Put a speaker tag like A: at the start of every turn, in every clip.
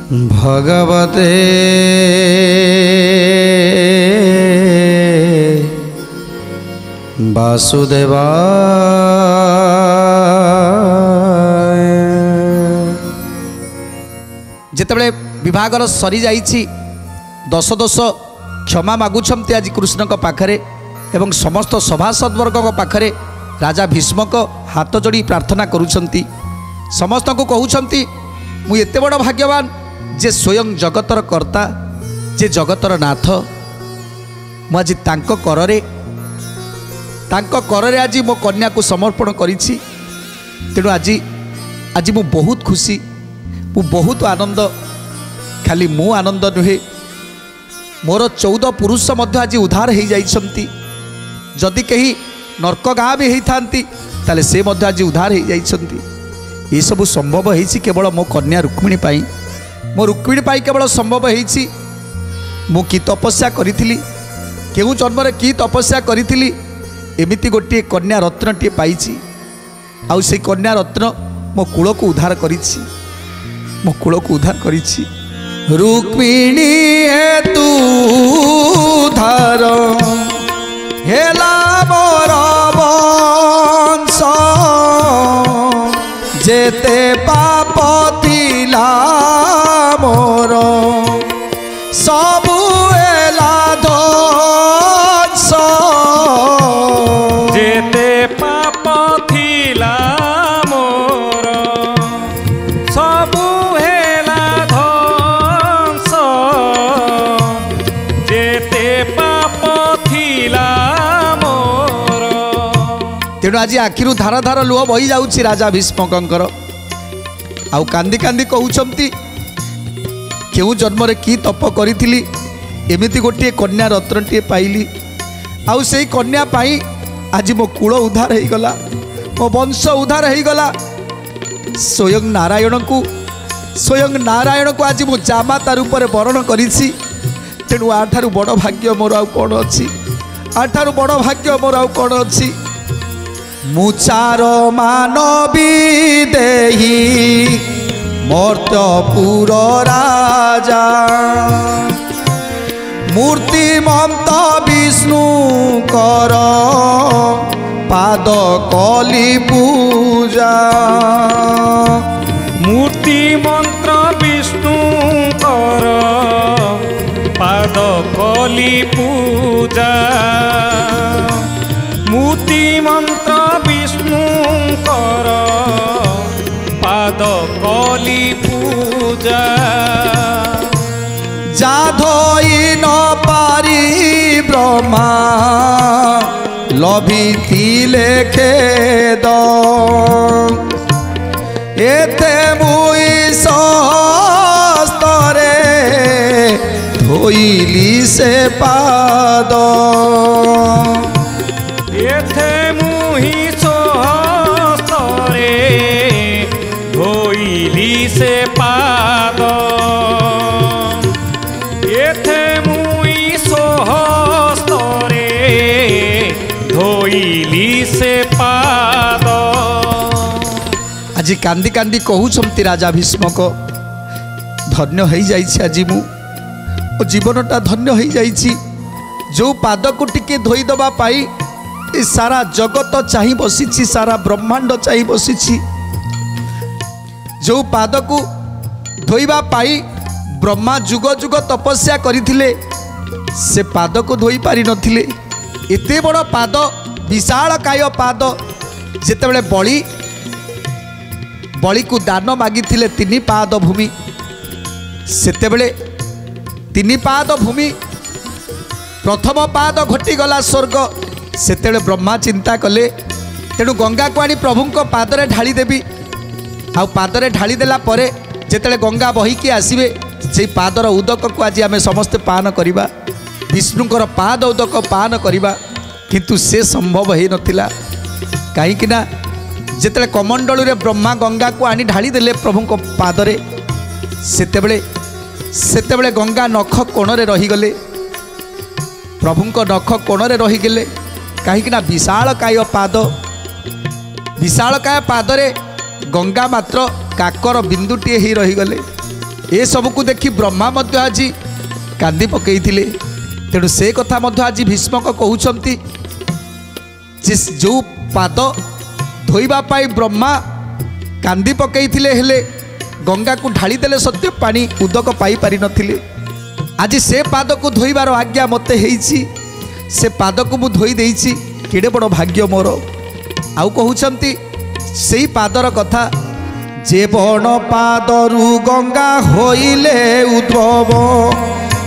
A: भगवते वासुदेवाय।
B: जेतेबेले विभागर सरी जाइछि दश दोष क्षमा मागुछन्ति आज कृष्ण को पाखरे एवं समस्त सभासद वर्ग को पाखरे राजा भीष्मक हाथ जोड़ी प्रार्थना करुछन्ति। समस्त को कहउछन्ति मु एते बड़ भाग्यवान जे स्वयं जगतर कर्ता जे जगतर नाथ मु आज तांको कररे आज मो कन्या को समर्पण करिछि। तेणु आज मु बहुत खुशी मु बहुत आनंद खाली मु आनंद नुहे मोर 14 पुरुष मध्य आज उद्धार हो जाइछन्ति। जदि कहीं नर्क गाँ भी होती ताले से मध्य आज उद्धार हो जाइछन्ति। ये सब संभव होइछि केवल मो कन्या रुक्मिणी पाई मो रुक्मिणी पाई केवल संभव होइछि। मु की तपस्या करिथिली केउ जन्म की तपस्या करिथिली एमिति गोटे कन्या रत्नटे पाइछि आउ से कन्या रत्न मो कूल को उद्धार करिछि मो कूल को उद्धार करिछि।
A: रुक्मिणी हेतु धार हेला मोर वंश जेते पाप थिला मोर सबु हेला ध्वंस
C: जेते पाप थिला मोर सबु हेला ध्वंस जेते पाप थिला मोर।
B: तेणु आज आखिरु धार धार लुह बही जाउछि राजा भीष्मकर आउ कांदी कांदी कहउछन्ति केउ जन्म की तप करिथिली एमिति गोटे कन्या रत्नटे पाइली आउ से कन्या पाई आज मो कूल उद्धार हो गला मो वंश उद्धार हो गला। स्वयं नारायण को आज मो जामाता रूप में वर्ण करिछि। तेणु आठारु बड़ भाग्य मोर आउ कौन अच्छी आठारु बड़ भाग्य मोर आउ कौन अच्छी।
A: मुचार मानवी देही मर्त्यपुर राजा मूर्तिमंत विष्णु कर पाद कली पूजा
C: मूर्ति मंत्र विष्णु कर पाद कली पूजा मूर्ति मंत्र विष्णु कर पाद कली पूजा।
A: जाधोई न पारी ब्रह्मा लभिथिले खेद एते मुई सहस्तरे धोइली से पाद
C: एथे मुहि सहस्तरे धोइली से पाद एथे मुई सहस्तरे धोइली से पाद।
B: आज कांदी कांदी कहउछन्ति राजा भीष्मक धन्य हो जाइछि आज मु जीवनटा धन्य हो जाइछि। जो पाद को टिके धोई दबा पाई ए सारा जगत चाहि बसिछि सारा ब्रह्मांड चाहि बसिछि। जो पाद को धोइबा पाई ब्रह्मा जुग जुग तपस्या करिथिले से पाद को धोई पारि नथिले। एते बड़ पाद विशाल काय पाद जेतेबेले बलि को दान मागिथिले 3 पाद भूमि सेतेबेले 3 पाद भूमि प्रथम पाद घटी गला स्वर्ग सेतेबेले ब्रह्मा चिंता कले तेणु गंगा को आनी प्रभु को पादरे ढाली देवी आउ पादरे ढाली देला परे जेतेबेले गंगा बहिकी आसीबे से पादर उदक को आज आम समस्ते पान करिबा विष्णुकर पाद उदक पान करिबा किंतु से संभव हो नथिला। कहीं जेतेबेले कमंडलू रे ब्रह्मा गंगा को आनी ढाली देले प्रभु को पादरे सेतेबेले गंगा नख कोणरे रहीगले प्रभु नख कोणरे रहीगले कहीं विशालकाय पादरे गंगा मात्र काकर बिंदुटे ही रहीगले ए सबको देखि ब्रह्मा मध्य आज कांदी पकईथिले। तेणु से कथा मध्य आज भीष्मक कहउछंती जो पाद धोइबा पाई ब्रह्मा कांदी पकईथिले हेले गंगा को ढाली देले सत्य पानी उदक पाई पारि नथिले। आज से पाद को धोइबार आज्ञा मते हेइछि, से पाद को मु धोई देइछि, केडे बड़ भाग्य मोर। आउ कहउछंती सेई पादर कथा, जे बण पादरु गंगा होइले उद्भव,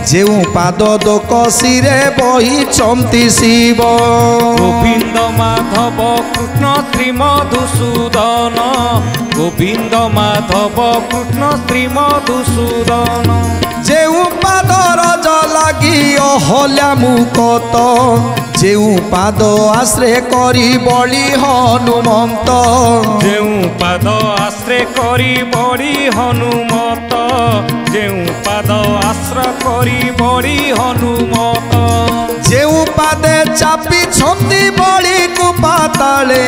B: जेउ पाद दोकसिरे बहिचंती शिव।
C: गोविंद माधव कृष्ण श्री मधुसूदन, गोविंद माधव कृष्ण श्री मधुसूदन।
B: जेउ पादर जलागी अहल्या मुकत, जेउ पाद आश्रय करी बळी हनुमंत।
C: जेउ पाद आश्रय करी बड़ी हनुमत, जेउ पाद आश्रय करी बड़ी हनुमत।
B: जेउ पादे चापी छंती बळी को पाताले,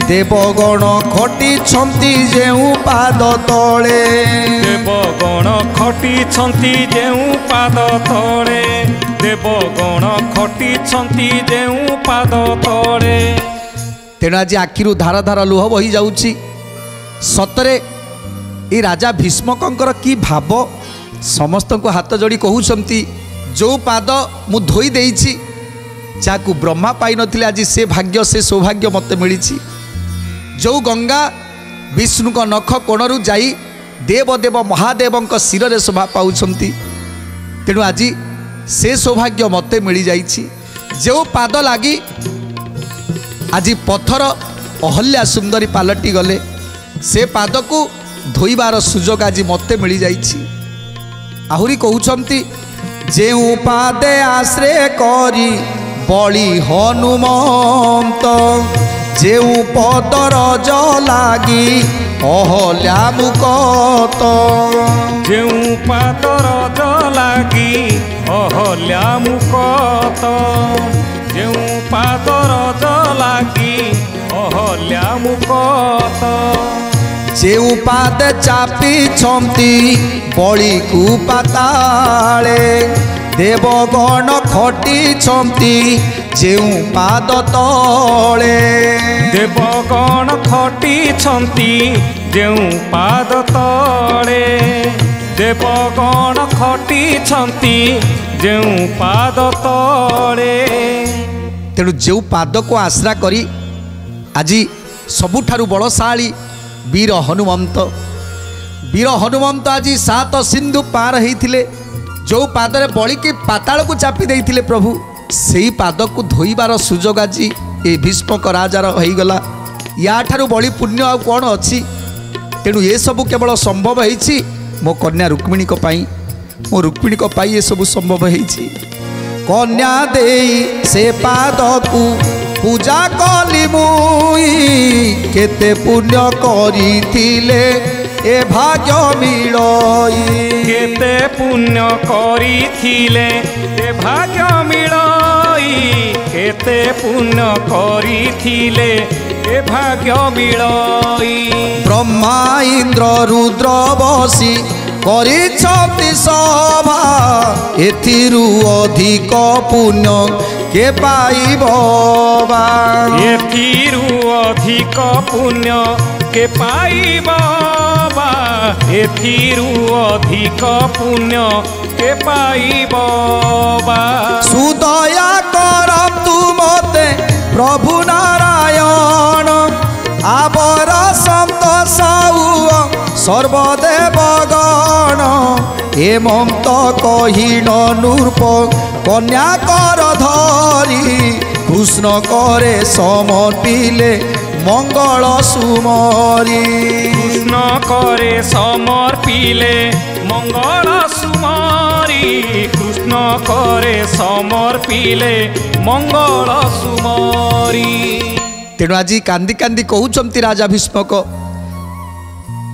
B: देवगण खटी छंती जेउ पाद तळे।
C: देवगण खटी छंती जेउ पाद तळे, देवगण खटी छंती जेउ पाद तळे।
B: तेणु आज आखिरु धार धार लुह बही जाउछि। सतरे ए राजा भीष्मकंकर की भाव, समस्त को हाथ जोड़ी कहउछंती जो पाद मु धोई देइछि, जाकु ब्रह्मा पाई नथिले आज से भाग्य से सौभाग्य मते मिलिछि। जो गंगा विष्णु को नख कोणरु जाई देवदेव महादेवंक शिर रे शोभा पाउछंती। तेणु आज से सौभाग्य मते मिली जाइछि। जो पाद लागी आज पत्थर अहल्या सुंदरी पालटी गले, से पाद को धोइबार सुजोग आज मते मिली जाइछि। आहुरी कहउछंती जेउ पादे आश्रय करी बळी हनुमंत, जेउ पदर जलागी अहल्या मुकत।
C: जेउ पादर जलागी अहल्या मुकत, जेउ पादर जलागी अहल्या मुकत।
B: जेउ पाद चापी छंती बळी को पाताळे, देवगण खटी छंती जेउ पाद तळे।
C: देवगण खटी छंती जेउ पाद तळे, देवगण खटी छंती जेउ पाद तळे।
B: तेणु जो पाद को आश्रा करी आज सबुठारु बलशाली वीर हनुमंत, वीर हनुमंत आज 7 सिंधु पार होइथिले। जो पादरे बळी के पाताल को चापी देइथिले प्रभु, सेई पाद को धोइबार सुजोग आज ए भीष्मक राजार होइगला। या ठारु बळी पुण्य आ कोन अछि। तेणु ये सब केवल संभव होइछि मो कन्या रुक्मिणी को पाई, मो रुक्मिणी को पाई ये सब संभव होइछि। कन्या देई से पाद को पूजा कली मुई, केते पुण्य करिथिले ए भाग्य मिलई।
C: केते पुण्य करिथिले ए भाग्य मिलई, केते पुण्य करिथिले ए भाग्य मिलई।
B: ब्रह्मा इंद्र रुद्र बसी करिछंती सभा, एथिरु अधिक पुण्य के पाइब बा।
C: एथिरु अधिक पुण्य के पाइब बा, एथिरु अधिक पुण्य के पाइब बा।
B: सुदया करम तु मते प्रभु नारायण, आबर संत साउ सर्वदेवगण। हेमंत कहिन नूर्प कन्या कर धरी, कृष्ण करे समर्पिले मंगल सुमरी।
C: कृष्ण करे समर्पिले मंगल सुमरी, कृष्ण करे समर्पिले मंगल सुमरी।
B: तेणु आज कांदी कांदी कहउछंती राजा भीष्मक,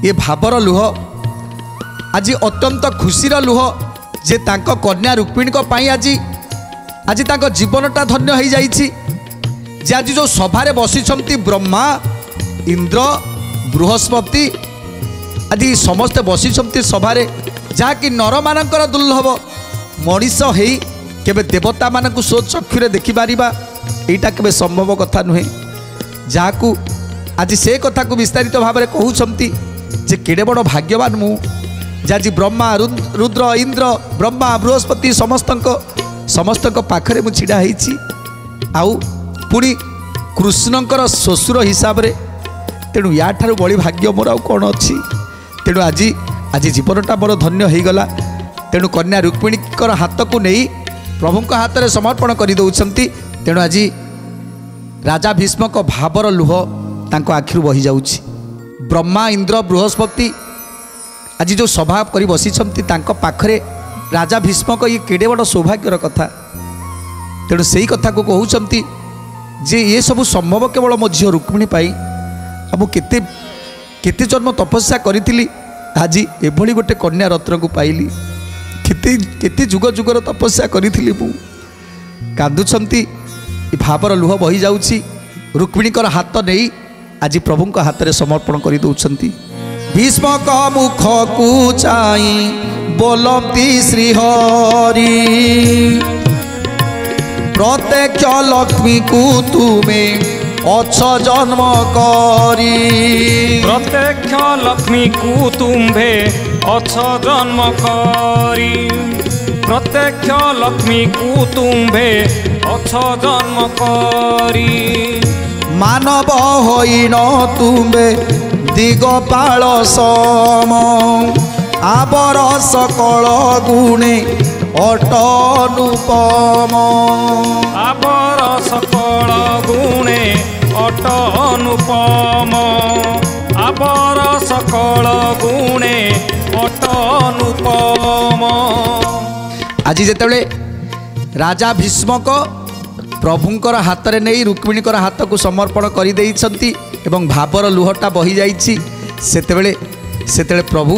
B: ये भावर लुह आज अत्यंत खुशीर लुह, जे तांको कन्या रुक्मिणी को पाई आज तांको जीवनटा धन्य हो जाइछि। जे आज जो सभारे बसिछंती ब्रह्मा इंद्र बृहस्पति आदि समस्ते बसिछंती सभारे, ଯାହାକି ନରମାନଙ୍କର ଦୁର୍ଲଭ ମଣିଷ ହେଇ କେବେ ଦେବତା ମାନଙ୍କୁ ସ୍ୱଚକ୍ଷୁରେ ଦେଖିପାରିବା ଏଇଟା କେବେ ସମ୍ଭବ କଥା ନୁହେଁ। ଯାହାକୁ ଆଜି ସେ କଥାକୁ ବିସ୍ତାରିତ ଭାବରେ କହୁଛନ୍ତି ଯେ କେଡ଼େ ବଡ଼ ଭାଗ୍ୟବାନ ମୁଁ ଯେ ଆଜି ବ୍ରହ୍ମା ରୁଦ୍ର ଇନ୍ଦ୍ର ବ୍ରହ୍ମା ବୃହସ୍ପତି ସମସ୍ତଙ୍କ ପାଖରେ ମୁଁ ଛିଡ଼ା ହେଇଛି। ଆଉ ପୁଣି କୃଷ୍ଣଙ୍କର ଶ୍ୱଶୁର ହିସାବରେ, ତେଣୁ ୟାଠାରୁ ବଳି ଭାଗ୍ୟ ମୋର ଆଉ କ'ଣ ଅଛି। ତେଣୁ ଆଜି ଜୀବନଟା ମୋର ଧନ୍ୟ ହୋଇଗଲା। ତେଣୁ କନ୍ୟା ରୁକ୍ମିଣୀଙ୍କର ହାତକୁ ନେଇ ପ୍ରଭୁଙ୍କ ହାତରେ ସମର୍ପଣ କରିଦେଉଛନ୍ତି। ତେଣୁ ଆଜି ରାଜା ଭୀଷ୍ମଙ୍କ ଭାବର ଲୁହ ତାଙ୍କ ଆଖିରୁ ବହିଯାଉଛି। ବ୍ରହ୍ମା ଇନ୍ଦ୍ର ବୃହସ୍ପତି ଆଜି ଯେଉଁ ସଭା କରି ବସିଛନ୍ତି ତାଙ୍କ ପାଖରେ ରାଜା ଭୀଷ୍ମକ ଇଏ କେଡ଼େ ବଡ଼ ସୌଭାଗ୍ୟର କଥା। ତେଣୁ ସେଇ କଥାକୁ କହୁଛନ୍ତି ଯେ ଏ ସବୁ ସମ୍ଭବ କେବଳ ମୋ ଝିଅ ରୁକ୍ମିଣୀ ପାଇଁ। ଆଉ ମୁଁ କେତେ ଜନ୍ମ ତପସ୍ୟା କରିଥିଲି, ଆଜି ଏଭଳି ଗୋଟେ କନ୍ୟା ରତ୍ନକୁ ପାଇଲି। କେତେ ଯୁଗ ଯୁଗର ତପସ୍ୟା କରିଥିଲି ମୁଁ। କାନ୍ଦୁଛନ୍ତି, ଭାବର ଲୁହ ବହି ଯାଉଛି। ରୁକ୍ମିଣୀଙ୍କର ହାତ ନେଇ ଆଜି ପ୍ରଭୁଙ୍କ ହାତରେ ସମର୍ପଣ କରିଦେଉଛନ୍ତି।
A: ଭୀଷ୍ମକ ମୁଖକୁ ଚାହିଁ ବୋଲନ୍ତି ଶ୍ରୀହରି, ପ୍ରତ୍ୟକ୍ଷ ଲକ୍ଷ୍ମୀକୁ ତୁମେ ଅଛ ଜନ୍ମ କରି।
C: ପ୍ରତ୍ୟକ୍ଷ ଲକ୍ଷ୍ମୀକୁ ତୁମ୍ଭେ ଅଛ ଜନ୍ମ କରି। ପ୍ରତ୍ୟକ୍ଷ ଲକ୍ଷ୍ମୀକୁ ତୁମ୍ଭେ ଅଛ ଜନ୍ମ କରି।
A: ମାନବ ହୋଇନ ତୁମେ ଦିଗପାଳ ସମ, ଆବର ସକଳ ଗୁଣେ ଅଟ ଅନୁପମ।
C: ଆବର ସକଳ ଗୁଣେ ଅଟ ଅନୁପମ। ଆବର ସକଳ ଗୁଣେ ଅଟ ଅନୁପମ।
B: ଆଜି ଯେତେବେଳେ ରାଜା ଭୀଷ୍ମକ ପ୍ରଭୁଙ୍କର ହାତରେ ନେଇ ରୁକ୍ମିଣୀଙ୍କର ହାତକୁ ସମର୍ପଣ କରିଦେଇଛନ୍ତି ଏବଂ ଭାବର ଲୁହଟା ବହିଯାଇଛି, ସେତେବେଳେ ପ୍ରଭୁ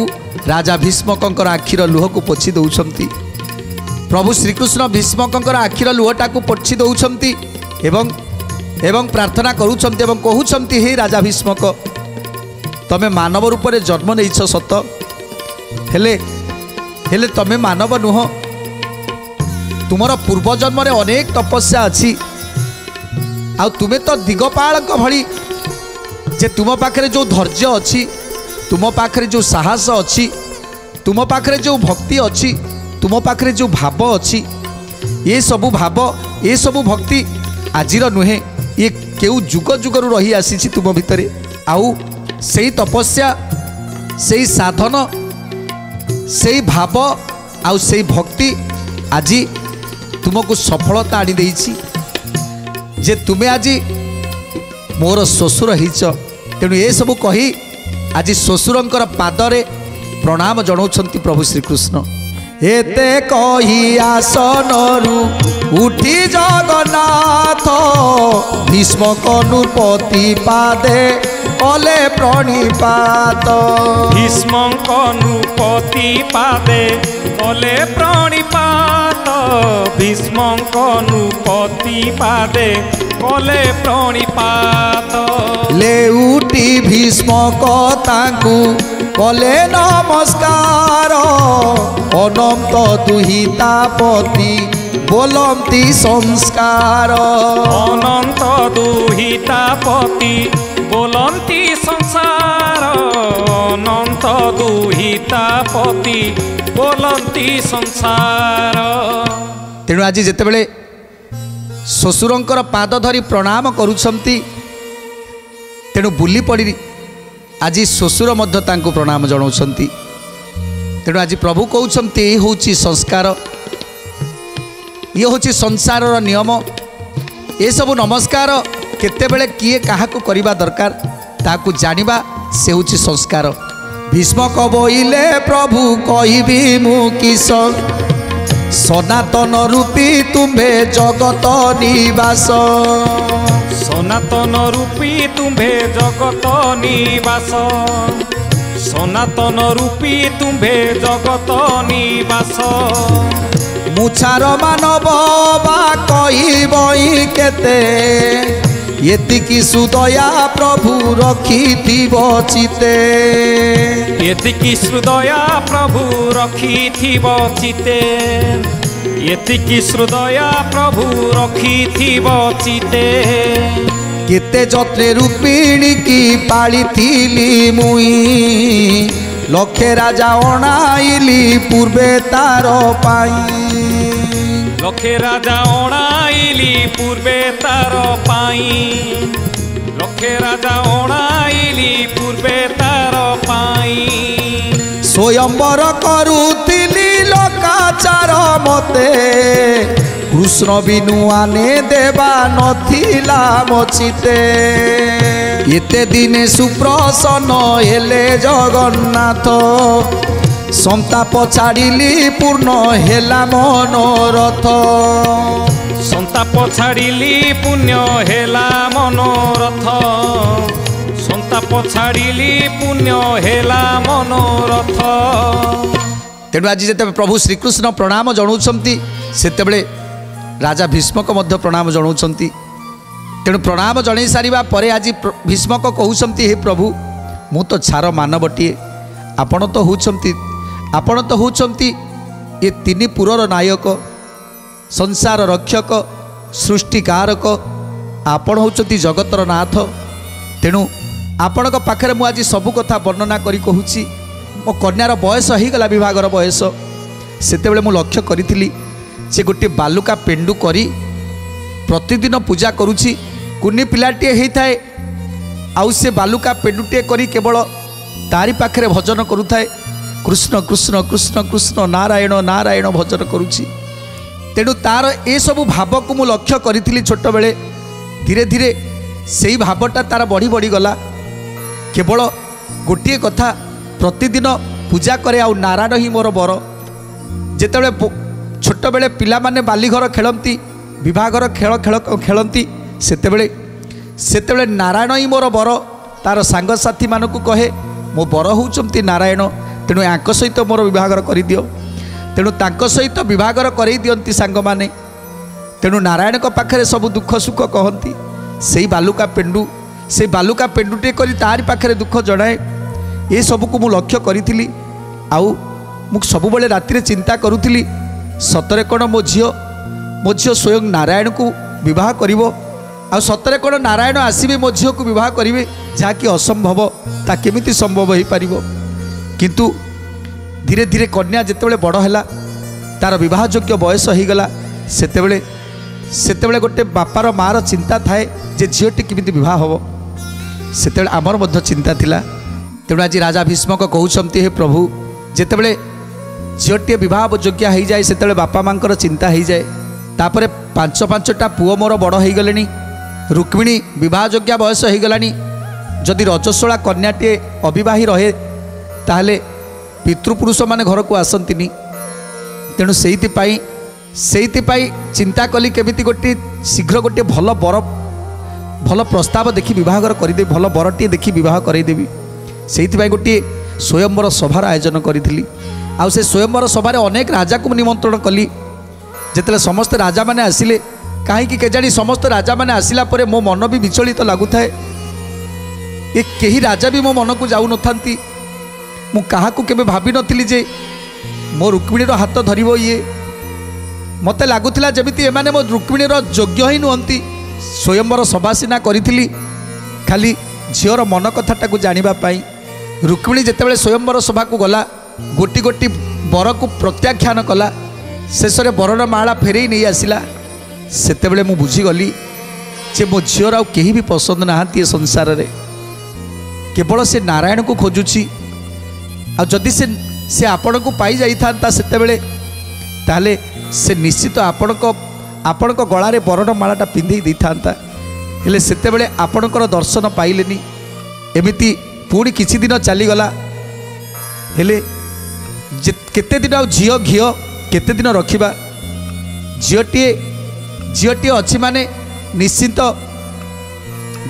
B: ରାଜା ଭୀଷ୍ମକଙ୍କର ଆଖିର ଲୁହକୁ ପୋଛି ଦେଉଛନ୍ତି। ପ୍ରଭୁ ଶ୍ରୀକୃଷ୍ଣ ଭୀଷ୍ମକଙ୍କର ଆଖିର ଲୁହଟାକୁ ପୋଛି ଦେଉଛନ୍ତି ଏବଂ ପ୍ରାର୍ଥନା କରୁଛନ୍ତି ଏବଂ କହୁଛନ୍ତି, ହେ ରାଜା ଭୀଷ୍ମକ, ତମେ ମାନବ ରୂପରେ ଜନ୍ମ ନେଇଛ ସତ, ହେଲେ ତମେ ମାନବ ନୁହଁ। ତୁମର ପୂର୍ବଜନ୍ମରେ ଅନେକ ତପସ୍ୟା ଅଛି। ଆଉ ତୁମେ ତ ଦିଗପାଳଙ୍କ ଭଳି, ଯେ ତୁମ ପାଖରେ ଯେଉଁ ଧୈର୍ଯ୍ୟ ଅଛି, ତୁମ ପାଖରେ ଯେଉଁ ସାହସ ଅଛି, ତୁମ ପାଖରେ ଯେଉଁ ଭକ୍ତି ଅଛି, ତୁମ ପାଖରେ ଯେଉଁ ଭାବ ଅଛି, ଏସବୁ ଭାବ ଏସବୁ ଭକ୍ତି ଆଜିର ନୁହେଁ, ଇଏ କେଉଁ ଯୁଗ ଯୁଗରୁ ରହି ଆସିଛି ତୁମ ଭିତରେ। ଆଉ ସେଇ ତପସ୍ୟା, ସେଇ ସାଧନ, ସେଇ ଭାବ ଆଉ ସେଇ ଭକ୍ତି ଆଜି ତୁମକୁ ସଫଳତା ଆଣି ଦେଇଛି ଯେ ତୁମେ ଆଜି ମୋର ଶ୍ୱଶୁର ହେଇଛ। ତେଣୁ ଏସବୁ କହି ଆଜି ଶ୍ୱଶୁରଙ୍କର ପାଦରେ ପ୍ରଣାମ ଜଣାଉଛନ୍ତି ପ୍ରଭୁ ଶ୍ରୀକୃଷ୍ଣ।
A: ଏତେ କହି ଆସନରୁ ଉଠି ଜଗନ୍ନାଥ, ଭୀଷ୍ମକ ନୃପତି ପାଦେ କଲେ ପ୍ରଣିପାତ।
C: ଭୀଷ୍ମଙ୍କ ନୃପତି ପାଦେ କଲେ ପ୍ରଣିପାତ। ଭୀଷ୍ମଙ୍କ ନୃପତି ପାଦେ କଲେ ପ୍ରଣିପାତ।
A: ଲେଉଟି ଭୀଷ୍ମକ ତାଙ୍କୁ କଲେ ନମସ୍କାର, ଅନନ୍ତ ଦୁହିତାପତି ବୋଲନ୍ତି ସଂସ୍କାର।
C: ଅନନ୍ତ ଦୁହିତାପତି ବୋଲନ୍ତି ସଂସାର। ଅନନ୍ତ ଦୁହିତାପତି ବୋଲନ୍ତି ସଂସାର।
B: ତେଣୁ ଆଜି ଯେତେବେଳେ ଶ୍ୱଶୁରଙ୍କର ପାଦ ଧରି ପ୍ରଣାମ କରୁଛନ୍ତି, ତେଣୁ ବୁଲି ପଡ଼ି ଆଜି ଶ୍ୱଶୁର ମଧ୍ୟ ତାଙ୍କୁ ପ୍ରଣାମ ଜଣାଉଛନ୍ତି। ତେଣୁ ଆଜି ପ୍ରଭୁ କହୁଛନ୍ତି, ଏ ହେଉଛି ସଂସ୍କାର, ଇଏ ହେଉଛି ସଂସାରର ନିୟମ। ଏସବୁ ନମସ୍କାର କେତେବେଳେ କିଏ କାହାକୁ କରିବା ଦରକାର ତାହାକୁ ଜାଣିବା, ସେ ହେଉଛି ସଂସ୍କାର।
A: ଭୀଷ୍ମକ ବୋଇଲେ ପ୍ରଭୁ କହିବି ମୁଁ କିସ, ସନାତନ ରୂପୀ ତୁମ୍ଭେ ଜଗତ ନିବାସ।
C: ସନାତନ ରୂପୀ ତୁମ୍ଭେ ଜଗତ ନିବାସ। ସନାତନ ରୂପୀ ତୁମ୍ଭେ ଜଗତ ନିବାସ।
A: ମୁଛାର ମାନବ ବା କହିବଇ କେତେ,
B: एतिकी सुदया प्रभु रखिथिब चिते
C: एतिकी हृदया प्रभु रखिथिब चिते एतिकी हृदया प्रभु रखिथिब चिते
B: केते जत्रे रूपिणी की पाली मुई लक्षे राजा अणाइली पूर्वे तार पाई
C: लक्षे राजा अणाइली पूर्वे तार पाई लक्षे राजा अणाइली पूर्वे तार पाई
B: स्वयंवर करुतिली लोकाचार मते कृष्ण बिनु आने देवा नथिला मचिते एते दिने सुप्रसन्न हेले जगन्नाथ संताप छाड़िली पूर्ण हेला मनोरथ
C: संताप छाड़िली पुण्य हेला मनोरथ संताप छाड़िली पुण्य हेला मनोरथ।
B: तेणु आज जिते प्रभु श्रीकृष्ण प्रणाम जनाउछंती सेतेबेले राजा भीष्मक मध्य प्रणाम जनाउछंती। तेणु प्रणाम जन सारिबा परे आज भीष्मक कहउछंती हे प्रभु मु तो छार मानवटीए आपण तो होउछंती ये तीन पुरर नायक संसार रक्षक सृष्टिकारक आपण होउछंती जगतर नाथ। तेणु आपण पाखरे मु आज सबु कथा वर्णना करी कहूची। मो कन्यार बयस हो गला विवाहर बयस सेतेबेले मु लक्ष्य करी से गोटे बालुका पेंडु करी प्रतिदिन पूजा करुछि कुनी पिलाटे होता आउ से बालुका पेंडुटे करी केवल तारी पाखरे भजन करुଥାଏ कृष्ण कृष्ण कृष्ण कृष्ण नारायण नारायण भजन करुछि। तेणु तार ए सबु भाव को मु लक्ष्य करी छोट बेले धीरे धीरे से भावटा तार बढ़ी बढ़ी गला केवल गोटे कथा प्रतिदिन पूजा करे आउ नारायण ही मोर बर। जेतेबेले छोट बेले पिला माने बालीघर खेलती विवाहर खेल खेल खेलती सेतेबेले नारायण ही मोर बर तार सांगसाथी मानकु कहे मो बर होउचंती नारायण तेणु यांक सहित मोर विवाहर कर दियो। तेणु तांक सहित विवाहर कर दियंती सांग माने। तेणु नारायण को पाखरे सब दुख सुख कहती से बालुका पेंडुटे करी तारी पाखरे दुख जणाए ये सबको मु लक्ष्य करी आउ मु सबुबले राति चिंता करुली सतरे कौन मो झील स्वयं नारायण को विवाह करिवो आ सतरे कौन नारायण आसबे मो झील को विवाह करेंगे जहाँकि असंभव ता केमिति संभव हो पार। किंतु धीरे धीरे कन्या जितेबाला बड़ है तार विवाह योग्य बयस हो गला सेतेबेले गोटे बापार मार चिंता थाए जे झीलटी केमिति विवाह हम से आमर मध्य चिंता थिला। तेणु आज राजा भीष्मक कहउछंती हे प्रभु जितेबाला झीलटी विवाह योग्य हो जाए से बापा माँ चिंता हो जाए तापर पांच पांचटा पुओ मोर बड़ हो गले रुक्मिणी विवाह योग्य बयस हो गलानी जदि रजस्वला कन्याटे अविवाही रहे ताहले पितृपुरुष माने घर को आसंतिनी। तेणु से चिंता कली केमिति गोटे शीघ्र गोटे भल प्रस्ताव देखी विवाहर करदे भल बरटे देखी विवाह करदेवी से गोटे स्वयंवर सभार आयोजन करी आउ से स्वयंवर सभार अनेक राजा को निमंत्रण कली। जिते समस्त राजा मैंने आसिले कहीं केजाणी समस्त राजा मैंने आसिला परे मो मन भी विचलित लगुए ये कही राजा भी मो मन को जाऊ नथांती मु काहाकू केबे भाभी नथिली जे मो रुक्मिणीर हाथ धरिबो ये मते लागुथिला जेमिति एमाने मो रुक्मिणीर योग्य ही नुहंती स्वयंवर सभासीना करिथिली खाली झीवर मन कथाटा जानिबा पाई। रुक्मिणी जेतेबेले स्वयंवर सभा को गला गोटी गोटी बर को प्रत्याख्यान कला शेष में बरर माला फेरई नहीं आसला सेतेबेले मु बुझीगली जे मो झीवर आउ केही भी पसंद नहांती संसार रे केवल से नारायण को खोजुची आ जदि से आपण को पाई जाई थांता सेतेबेले ताले से निश्चित आपण को गला रे बरर मालाटा पिंधई दी थांता हेले सेतेबेले आपणकर दर्शन पाइलेनी एमिति पुणी किछि दिन चलीगला हेले केते दिन आ झील घीओ केते दिन रखिबा झीलटी अच्छी माने निश्चिंत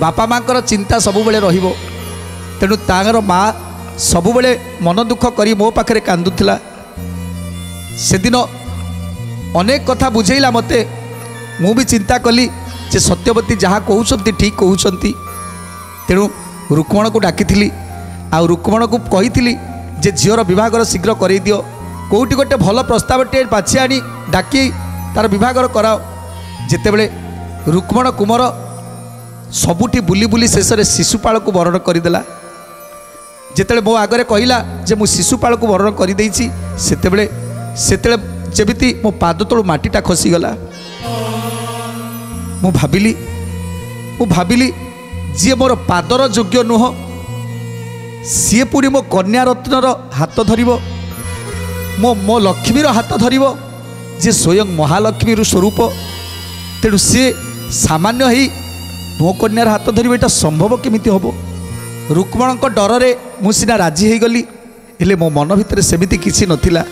B: बापा माँ चिंता सबुबले रहिबो। तेणु तांगर माँ सबुबले मन दुख करी मो पाखरे कांदुथिला से दिन अनेक कथा बुझेला मते मु भी चिंता कली जे सत्यवती जहाँ कहते ठीक कहते तेणु रुक्मण को डाकी आ रुक्मण को कही जे झीवर विवाहर शीघ्र कर दियो कौटी गोटे भल प्रस्तावटे बाछी आनी डाकी तार विवाहर कराओ जितेबले रुक्मण कुमार सबुठी बुली बुली शेष में शिशुपाल को वरण करदेला जिते मो आगे कहला जे मु शिशुपाल को वरण करदेची सेतेबले जेमिति मो पाद तलू माटीटा खसीगला मु भाविली जी मोर पादर योग्य नुह सी पुणी मो कन्या रत्नर हाथ धर मो लक्ष्मीर हाथ धर जे स्वयं महालक्ष्मी स्वरूप तेणु सी सामान्य ही मो कन्यार हाथ धर यहाँ संभव केमिति हम रुक्मण डर रे मु सीना राजी हो गली हेले मो मन भितर सेमिति किछि नथिला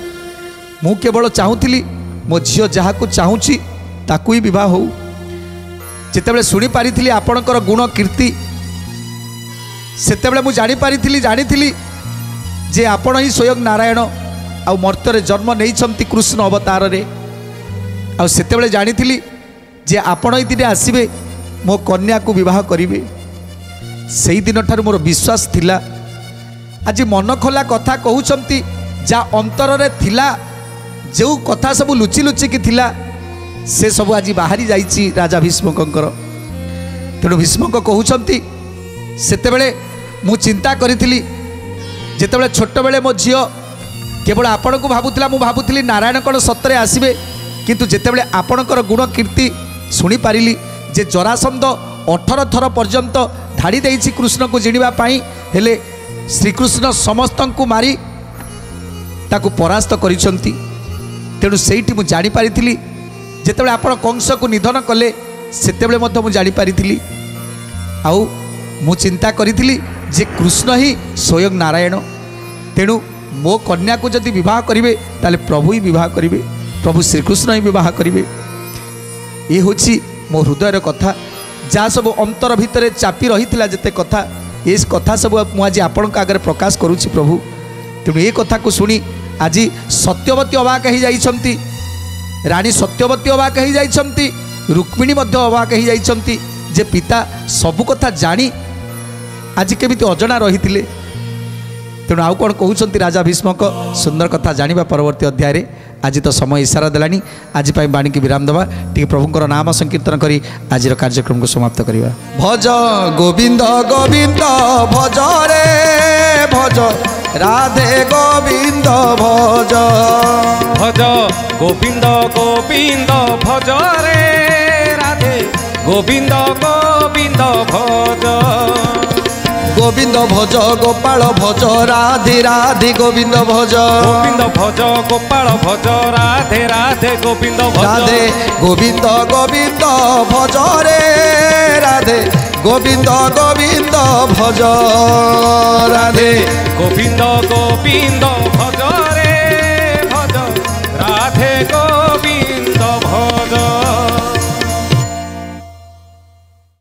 B: मु केवल चाहूली मो झील जहाँ को चाहूँगी ताकू ही विवाह हो जितेबले शुणी पारी आपणकर गुण कीर्ति सेतेबले मु जानी जे आपण ही स्वयं नारायण आ मर्त्य जन्म नहीं कृष्ण अवतार रे आ सेतेबले जानी जे आपण ही दिन आसबे मो कन्या को विवाह करिवे सेही दिन ठार मोर विश्वास थिला आज मन खोला कथा कहउछंती जा अंतर रे थिला जो कथा सब लुचि लुचि की थिला से सब आज बाहरी जाइछि राजा भीष्मकर तेणु भीष्मक कहउछंती सेतेबेले मु चिंता करिथिली जेतेबेले छोट बेले मो झियो केवल आपण को भाबुथिला मु भाबुथिली नारायण कण सत्तरे आसीबे किंतु जेतेबेले आपणकर गुण कीर्ति शुणी पारिली जे जरासंध 18 थर पर्यंत धाड़ी देइछि कृष्ण को जिणिबा पाई हेले श्रीकृष्ण समस्त को मारी ताकू परास्त करिसंती तेणु सेठी मु जानी पारिथिली जेतेबेले आपण कंस को निधन कले सेतेबेले मध्य मु जानी पारिथिली आउ मु चिंता करिथिली जे कृष्ण ही स्वयं नारायण तेणु मो कन्या को जदि विवाह करिवे ताले प्रभु ही विवाह करिवे प्रभु श्रीकृष्ण ही विवाह करिवे ये होछि मो हृदयर कथा जहाँ सब अंतर भितर चापी रही जिते कथा ये कथा सब मुझे आपण आगे प्रकाश करुच्ची प्रभु तेणु ये कथा को शुणी आज सत्यवती अबाक हो जाइछंती रानी सत्यवती अबाक हो जाइछंती रुक्मिणी मध्य अबाक हो जाइछंती जे पिता सबु कथा जानी आज केमिति अजଣା रही तेणु आउ कौन कहते राजा भीष्मक सुंदर कथा जानिबा परवर्ती अध्याय रे आज तो समय इशारा देलानी आज पाई बाणी की विराम देवा टी प्रभुंकर नाम संकीर्तन करी आज कार्यक्रम को समाप्त करिवा
A: भज गोविंद गोविंद भज रे भज राधे गोविंद भज
C: भज गोविंद गोविंद भज रे राधे गोविंद गोविंद भज
A: गोविंद भज गोपाल भज राधे राधे गोविंद भज
C: गोविंद भज गोपाल भज राधे राधे गोविंद भज
A: राधे गोविंद गोविंद भज रे राधे गोविंद गोविंद भज राधे
C: गोविंद गोविंद भज